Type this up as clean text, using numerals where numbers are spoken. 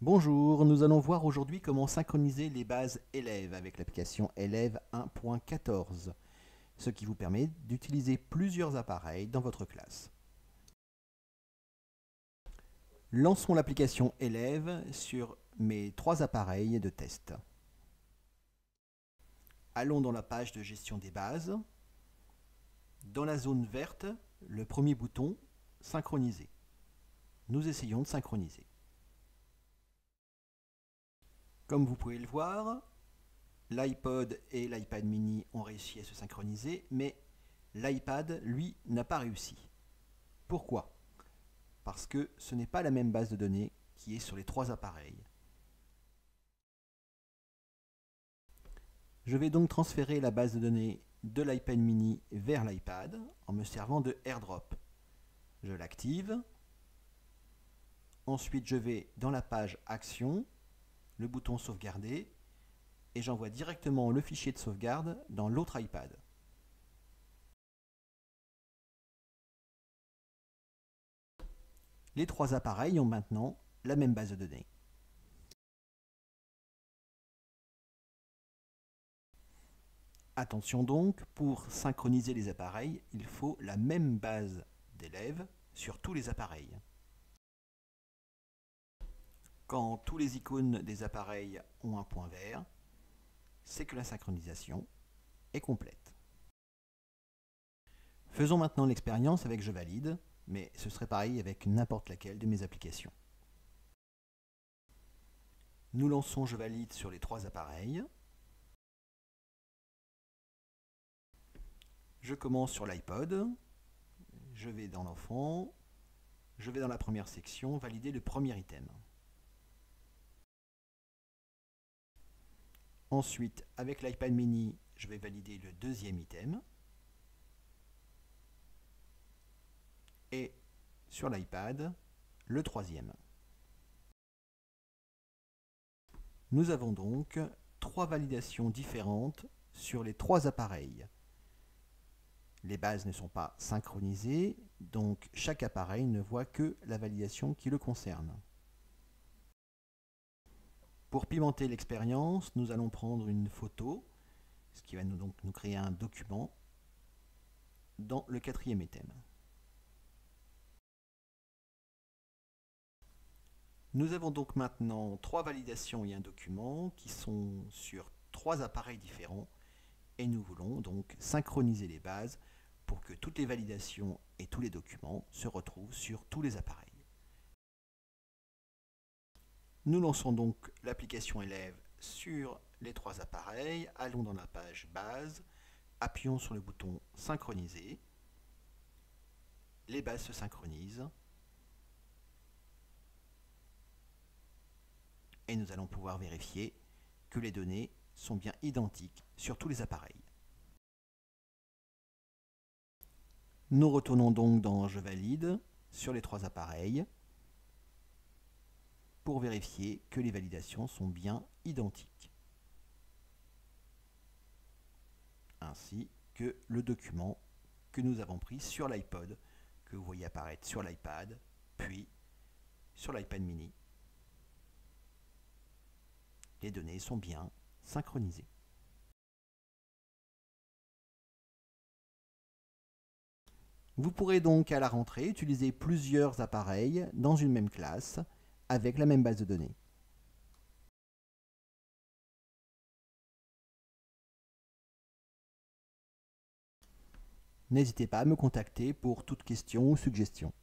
Bonjour, nous allons voir aujourd'hui comment synchroniser les bases élèves avec l'application Élève 1.14, ce qui vous permet d'utiliser plusieurs appareils dans votre classe. Lançons l'application Élève sur mes 3 appareils de test. Allons dans la page de gestion des bases. Dans la zone verte, le premier bouton « Synchroniser ». Nous essayons de synchroniser. Comme vous pouvez le voir, l'iPod et l'iPad mini ont réussi à se synchroniser, mais l'iPad, lui, n'a pas réussi. Pourquoi? Parce que ce n'est pas la même base de données qui est sur les 3 appareils. Je vais donc transférer la base de données de l'iPad mini vers l'iPad en me servant de AirDrop. Je l'active. Ensuite, je vais dans la page Action, le bouton Sauvegarder, et j'envoie directement le fichier de sauvegarde dans l'autre iPad. Les 3 appareils ont maintenant la même base de données. Attention donc, pour synchroniser les appareils, il faut la même base d'élèves sur tous les appareils. Quand tous les icônes des appareils ont un point vert, c'est que la synchronisation est complète. Faisons maintenant l'expérience avec Je valide, mais ce serait pareil avec n'importe laquelle de mes applications. Nous lançons Je valide sur les 3 appareils. Je commence sur l'iPod, je vais dans l'enfant, je vais dans la première section, valider le premier item. Ensuite, avec l'iPad mini, je vais valider le deuxième item. Et sur l'iPad, le troisième. Nous avons donc 3 validations différentes sur les 3 appareils. Les bases ne sont pas synchronisées, donc chaque appareil ne voit que la validation qui le concerne. Pour pimenter l'expérience, nous allons prendre une photo, ce qui va donc nous créer un document dans le 4e item. Nous avons donc maintenant 3 validations et un document qui sont sur 3 appareils différents et nous voulons donc synchroniser les bases pour que toutes les validations et tous les documents se retrouvent sur tous les appareils. Nous lançons donc l'application Élève sur les 3 appareils, allons dans la page Base, appuyons sur le bouton Synchroniser, les bases se synchronisent et nous allons pouvoir vérifier que les données sont bien identiques sur tous les appareils. Nous retournons donc dans Je valide sur les 3 appareils pour vérifier que les validations sont bien identiques, ainsi que le document que nous avons pris sur l'iPod, que vous voyez apparaître sur l'iPad, puis sur l'iPad mini. Les données sont bien synchronisées. Vous pourrez donc à la rentrée utiliser plusieurs appareils dans une même classe avec la même base de données. N'hésitez pas à me contacter pour toute question ou suggestion.